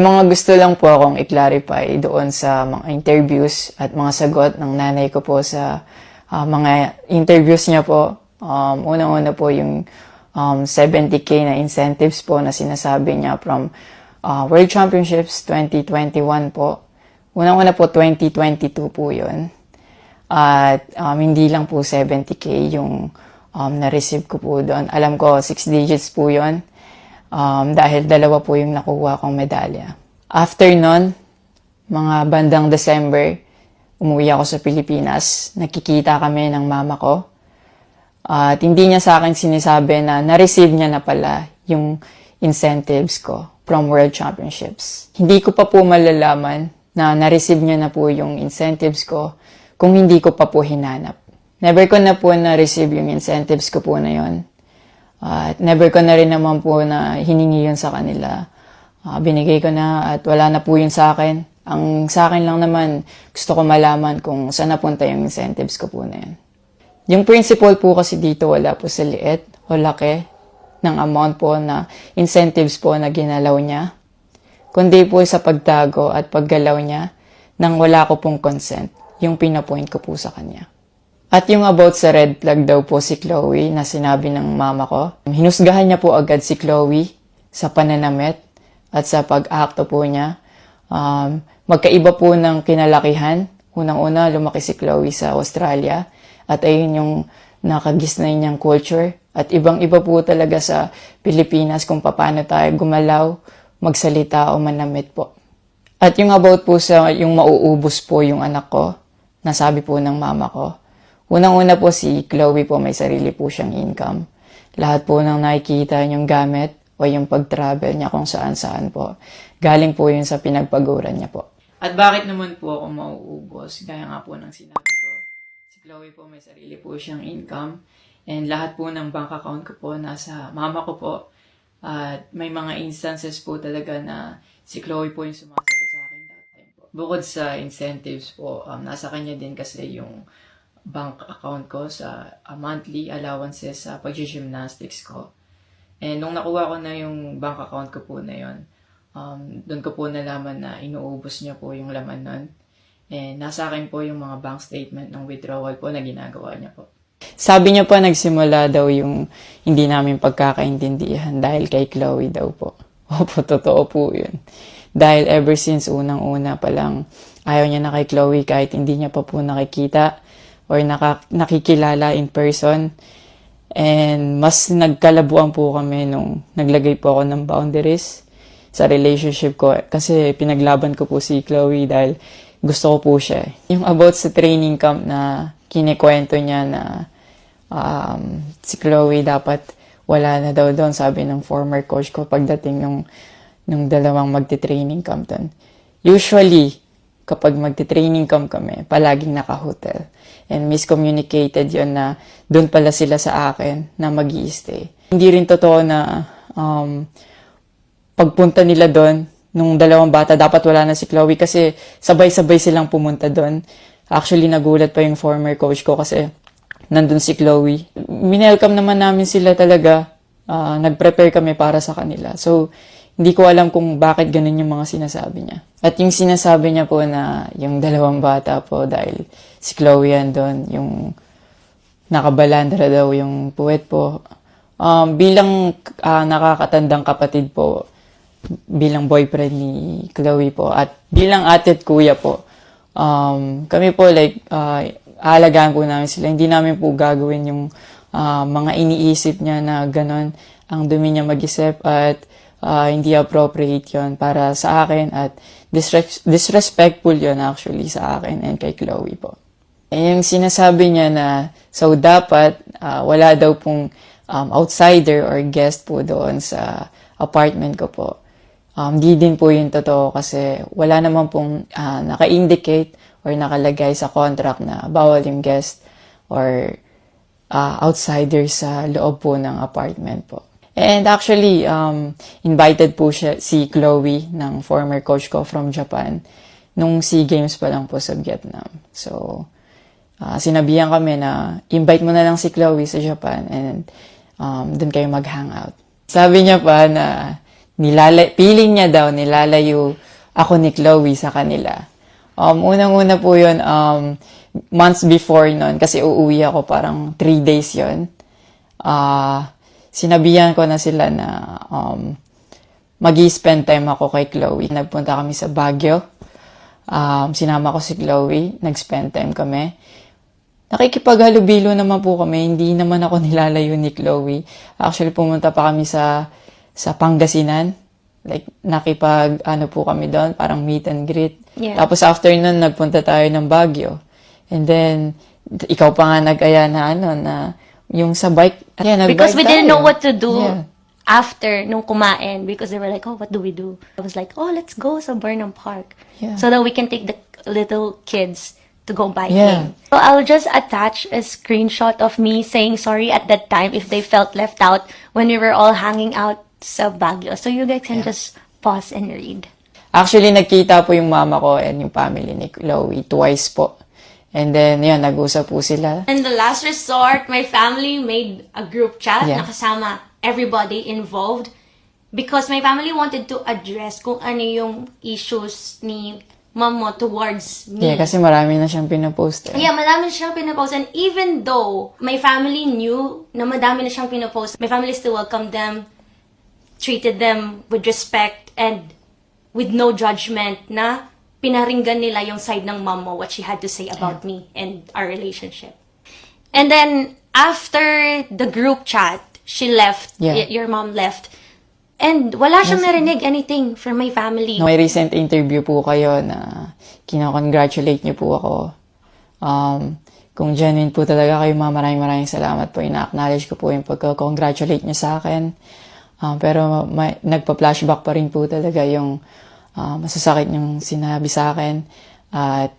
Mga gusto lang po akong i-clarify doon sa mga interviews at mga sagot ng nanay ko po sa mga interviews niya po. Unang-una po yung 70K na incentives po na sinasabi niya from World Championships 2021 po. Unang-una po 2022 po yun. At hindi lang po 70K yung na-receive ko po doon. Alam ko 6 digits po yun. Dahil dalawa po yung nakuha kong medalya. After nun, mga bandang December, umuwi ako sa Pilipinas. Nakikita kami ng mama ko. At hindi niya sa akin sinasabi na na-receive niya na pala yung incentives ko from World Championships. Hindi ko pa po malalaman na na-receive niya na po yung incentives ko kung hindi ko pa po hinanap. Never ko na po na-receive yung incentives ko po na yun. At never ko na rin naman po na hiningi yun sa kanila. Binigay ko na at wala na po yun sa akin. Ang sa akin lang naman, gusto ko malaman kung saan napunta yung incentives ko po na yun. Yung principle po kasi dito wala po sa liit o laki ng amount po na incentives po na ginalaw niya. Kundi po sa pagtago at paggalaw niya nang wala ko pong consent, yung pinapoint ko po sa kanya. At yung about sa red flag daw po si Chloe na sinabi ng mama ko, hinusgahan niya po agad si Chloe sa pananamit at sa pag-akto po niya. Magkaiba po ng kinalakihan. Unang-una, lumaki si Chloe sa Australia at ayun yung nakagisnay niyang culture. At ibang-iba po talaga sa Pilipinas kung paano tayo gumalaw, magsalita o manamit po. At yung about po sa yung mauubos po yung anak ko, nasabi po ng mama ko. Unang-una po si Chloe po may sarili po siyang income. Lahat po ng nakikita niyong gamit o yung pag-travel niya kung saan-saan po. Galing po yun sa pinagpaguran niya po. At bakit naman po ako mauubos? Gaya nga po ng sinabi ko. Si Chloe po may sarili po siyang income. And lahat po ng bank account ko po nasa mama ko po. At may mga instances po talaga na si Chloe po yung sumasagot sa akin that time po. Bukod sa incentives po, nasa kanya din kasi yung bank account ko sa monthly allowances sa pag-gymnastics ko. And nung nakuha ko na yung bank account ko po na yun, doon ko po nalaman na inuubos niya po yung laman nun. And nasa akin po yung mga bank statement ng withdrawal po na ginagawa niya po. Sabi niya pa nagsimula daw yung hindi namin pagkakaintindihan dahil kay Chloe daw po. Opo, totoo po yun. Dahil ever since unang-una pa lang, ayaw niya na kay Chloe kahit hindi niya pa po nakikita or nakikilala in person. And mas nagkalabuan po kami nung naglagay po ako ng boundaries sa relationship ko. Kasi pinaglaban ko po si Chloe dahil gusto ko po siya. Yung about sa training camp na kinikwento niya na si Chloe dapat wala na daw doon, sabi ng former coach ko pagdating nung dalawang magti-training camp doon. Usually, kapag magti-training camp kami, palaging naka-hotel. And miscommunicated yon na doon pala sila sa akin na mag-i-stay. Hindi rin totoo na pagpunta nila doon, nung dalawang bata, dapat wala na si Chloe kasi sabay-sabay silang pumunta doon. Actually, nagulat pa yung former coach ko kasi nandun si Chloe. Minelcome naman namin sila talaga. Nag-prepare kami para sa kanila. So, hindi ko alam kung bakit ganun yung mga sinasabi niya. At yung sinasabi niya po na yung dalawang bata po dahil si Chloe yan doon, yung nakabalandra daw yung puwet po. Bilang nakakatandang kapatid po, bilang boyfriend ni Chloe po, at bilang ate at kuya po, kami po aalagaan po namin sila. Hindi namin po gagawin yung mga iniisip niya na gano'n. Ang dumi niya mag-isip at hindi appropriate yon para sa akin at disrespectful yon actually sa akin and kay Chloe po. Yung sinasabi niya na so dapat wala daw pong outsider or guest po doon sa apartment ko po. Di din po yung totoo kasi wala naman pong naka-indicate or nakalagay sa contract na bawal yung guest or outsider sa loob po ng apartment po. And actually, invited po si Chloe ng former coach ko from Japan nung SEA Games pa lang po sa Vietnam. So, sinabihan kami na invite mo na lang si Chloe sa Japan and doon kayo mag-hangout. Sabi niya pa na feeling niya daw, nilalayo ako ni Chloe sa kanila. Unang-una po yun, months before nun, kasi uuwi ako parang 3 days yun. Sinabihan ko na sila na mag-i-spend time ako kay Chloe. Nagpunta kami sa Baguio. Sinama ko si Chloe, nag-spend time kami. Nakikipaghalubilo naman po kami, hindi naman ako nilalayo ni Chloe. Actually, pumunta pa kami sa Pangasinan. Like, po kami doon, parang meet and greet. Yeah. Tapos after nun, nagpunta tayo ng Baguio. And then, ikaw pa nga nag-aya na yung sa bike. Yeah, Because we didn't know what to do Yeah. after nung kumain, because they were like, oh, what do we do? I was like, oh, let's go sa Burnham Park. Yeah. So that we can take the little kids to go biking. Yeah. So I'll just attach a screenshot of me saying sorry at that time if they felt left out when we were all hanging out sa Baguio. So you guys can just pause and read. Actually, nagkita po yung mama ko and yung family ni Chloe twice po. And then, yun, nag-usap po sila. In the last resort, my family made a group chat Yeah. na kasama everybody involved because my family wanted to address kung ano yung issues ni mama towards me. Yeah, kasi marami na siyang pinapost. Yeah, madami na siyang pinapost. And even though my family knew na madami na siyang pinapost, my family still welcomed them, treated them with respect and with no judgment na pinaringgan nila yung side ng mom mo, what she had to say about me and our relationship. And then, after the group chat, she left, Yeah. your mom left, and wala siyang narinig anything from my family. May recent interview po kayo na kinakongratulate niyo po ako. Kung genuine po talaga kayo, maraming salamat po. Ina-acknowledge ko po yung pagka-congratulate niyo sa akin. Pero nagpa-flashback pa rin po talaga yung masasakit yung sinabi sa akin at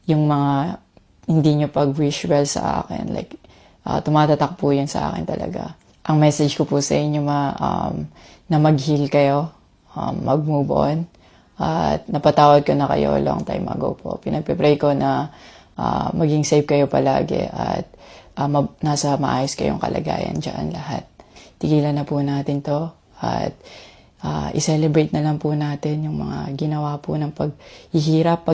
yung mga hindi nyo pag-wish well sa akin. Like, tumatatak po yun sa akin talaga. Ang message ko po sa inyo na mag-heal kayo, mag-move on, at napatawad ko na kayo long time ago po. Pinagpipray ko na maging safe kayo palagi at nasa maayos kayong kalagayan dyan lahat. Tigilan na po natin to at i-celebrate na lang po natin yung mga ginawa po ng paghihirap,